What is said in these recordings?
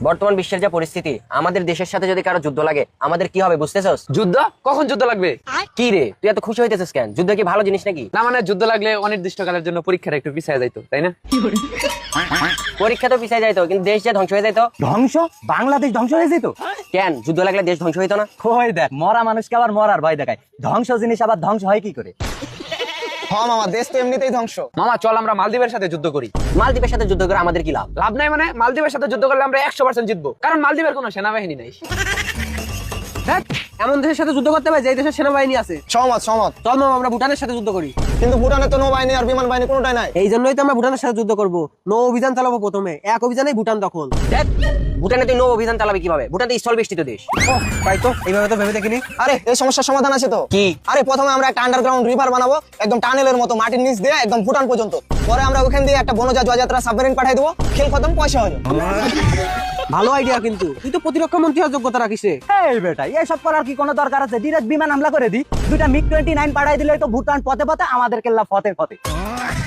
বর্তমান বিশ্বের যা পরিস্থিতি, আমাদের দেশের সাথে যদি কারো যুদ্ধ লাগে আমাদের কি হবে বুঝতেছস? যুদ্ধ? কখন যুদ্ধ লাগবে? কি রে তুই এত খুশি হইতেছিস কেন? যুদ্ধ কি ভালো জিনিস নাকি? না মানে যুদ্ধ লাগলে অনির্দিষ্টকালের জন্য পরীক্ষাটা একটু পিছিয়ে যাইতো, তাই না? পরীক্ষা তো পিছিয়ে যাইতো, কিন্তু দেশ যে ধ্বংস হয়ে যাইতো। ধ্বংস? বাংলাদেশ ধ্বংস হয়ে যেত? কেন যুদ্ধ লাগলে দেশ ধ্বংস হইতো না? ওই দেখ, মরা মানুষকে আবার মরার ভয় দেখায়। ধ্বংস জিনিস আবার ধ্বংস হয় কি করে? হ্যাঁ মামা, দেশ তো এমনিতেই ধ্বংস। মামা চল আমরা মালদ্বীপের সাথে যুদ্ধ করি। মালদ্বীপের সাথে যুদ্ধ করে আমাদের কি লাভ? লাভ নাই মানে মালদ্বীপের সাথে যুদ্ধ করলে আমরা 100% জিতবো, কারণ মালদ্বীপের কোনো সেনাবাহিনী নাই। এমন দেশের সাথে যুদ্ধ করতে হবে যে দেশের সেনাবাহিনী আছে। সহমত সহমত। চল মামা আমরা ভুটানের সাথে যুদ্ধ করি। কিন্তু ভুটানে তো নৌবাহিনী আর বিমান বাহিনী কোনোটাই নাই। এই জন্যই তো আমরা ভুটানের সাথে যুদ্ধ করব। নৌ অভিযান চালাবো প্রথমে, এক অভিযানেই ভুটান দখল। দেখ, ভুটানে তুই নৌ অভিযান চালাবি কিভাবে? ভুটান তো স্থল বেষ্টিত দেশ। তাই তো, এইভাবে তো ভেবে দেখিনি। আরে এই সমস্যার সমাধান আছে তো। কি? আরে প্রথমে আমরা একটা আন্ডারগ্রাউন্ড রিভার বানাবো, একদম টানেলের মতো মাটির নিচ দিয়ে একদম ভুটান পর্যন্ত। পরে আমরা ওখান দিয়ে একটা বনজা জয়যাত্রা সাবমেরিন পাঠিয়ে দেবো, খেল খতম, পয়সা হয়ে যাবে। ভালো আইডিয়া, কিন্তু তুই তো প্রতিরক্ষা মন্ত্রী হওয়ার যোগ্যতা রাখিস রে। এই বেটা, এসব করার কি কোনো দরকার আছে? ডিরেক্ট বিমান হামলা করে দি, দুইটা MiG-29 পাঠাই দিলে তো ভুটান পথে পথে আমাদের কেল্লা ফতে ফতে।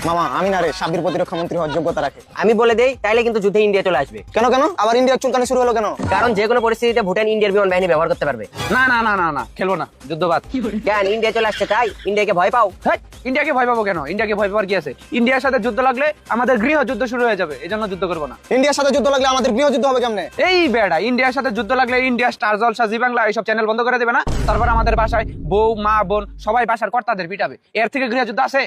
মামা আমি না রে, সাব্বির প্রতিরক্ষা মন্ত্রী হওয়ার যোগ্যতা রাখে। আমি বলে দেই, তাইলে কিন্তু যুদ্ধে ইন্ডিয়া চলে আসবে। কেন কেন আবার ইন্ডিয়ার চুলকানি শুরু হলো কেন? কারণ যে কোনো পরিস্থিতিতে ভুটান ইন্ডিয়ার বিমান বাহিনী ব্যবহার করতে পারবে। না না না না না, খেলবো না, যুদ্ধবাদ। কেন? ইন্ডিয়া চলে আসছে তাই ইন্ডিয়াকে ভয় পাও? হ্যাঁ, ইন্ডিয়াকে ভয় পাবো কেন? ইন্ডিয়াকে ভয় পাওয়ার কি আছে? ইন্ডিয়ার সাথে যুদ্ধ লাগলে আমাদের গৃহ যুদ্ধ শুরু হয়ে যাবে, এই জন্য যুদ্ধ করবো না। ইন্ডিয়ার সাথে যুদ্ধ লাগলে আমাদের গৃহযুদ্ধ হবে কেমনে? এই বেড়া, ইন্ডিয়ার সাথে যুদ্ধ লাগলে ইন্ডিয়া স্টার জলসা, জি বাংলা এইসব চ্যানেল বন্ধ করে দেবে না? তারপর আমাদের বাসায় বউ মা বোন সবাই বাসার কর্তাদের পিটাবে। এর থেকে গৃহযুদ্ধ আছে?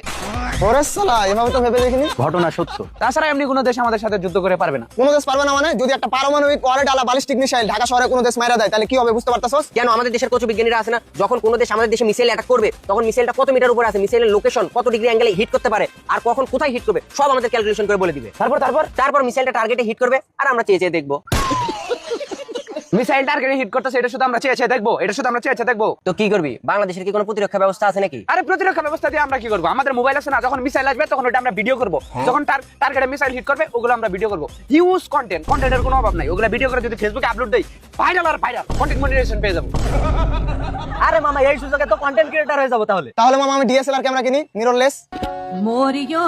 ওরে শালা, এভাবে তো ভেবে দেখিনি। ঘটনা সত্য। তাছাড়া এমনি কোনো দেশ আমাদের সাথে যুদ্ধ করে পারবে না। কোনো দেশ পারবে না মানে? যদি একটা পারমাণবিক ওয়ারেট আলা ব্যালিস্টিক মিসাইল ঢাকা শহরে কোনো দেশ মাইরা দেয় তাহলে কি হবে বুঝতে পারতাছস? কেন? আমাদের দেশের কত বিজ্ঞানীরা আছে না, যখন কোনো দেশ আমাদের দেশে মিসাইল অ্যাটাক করবে তখন মিসাইলটা কত মিটার উপরে আছে, মিসাইলের লোকেশন কত ডিগ্রি অ্যাঙ্গেলে হিট করতে পারে আর কখন কোথায় হিট করবে সব আমাদের ক্যালকুলেশন করে বলে দিবে। তারপর তারপর তারপর মিসাইলটা টার্গেটে হিট করবে আর আমরা চেয়ে চেয়ে দেখবো। মিসাইল টার্গেটে হিট করতেছে, এটা শুধু আমরা চেয়ে চেয়ে দেখবো, এটা শুধু আমরা চেয়ে চেয়ে দেখবো। তো কি করবি? বাংলাদেশের কি কোনো প্রতিরক্ষা ব্যবস্থা আছে নাকি? আরে প্রতিরক্ষা ব্যবস্থা দিয়ে আমরা কি করবো? আমাদের মোবাইল আছে না, যখন মিসাইল আসবে তখন ওটা আমরা ভিডিও করবো, যখন টার্গেটে মিসাইল হিট করবে ওগুলো আমরা ভিডিও করবো। হিউজ কন্টেন্টের কোনো অভাব নাই, ওগুলো ভিডিও করে যদি ফেসবুকে আপলোড দেই ভাইরাল আর ভাইরাল কন্টেন্ট মনিটাইজেশন পেয়ে যাবো। আরে মামা, এই সুযোগে তো কন্টেন্ট ক্রিয়েটর হয়ে যাবো তাহলে। তাহলে মামা আমি ডিএসএলআর ক্যামেরা কিনি, মিররলেস। Moriyo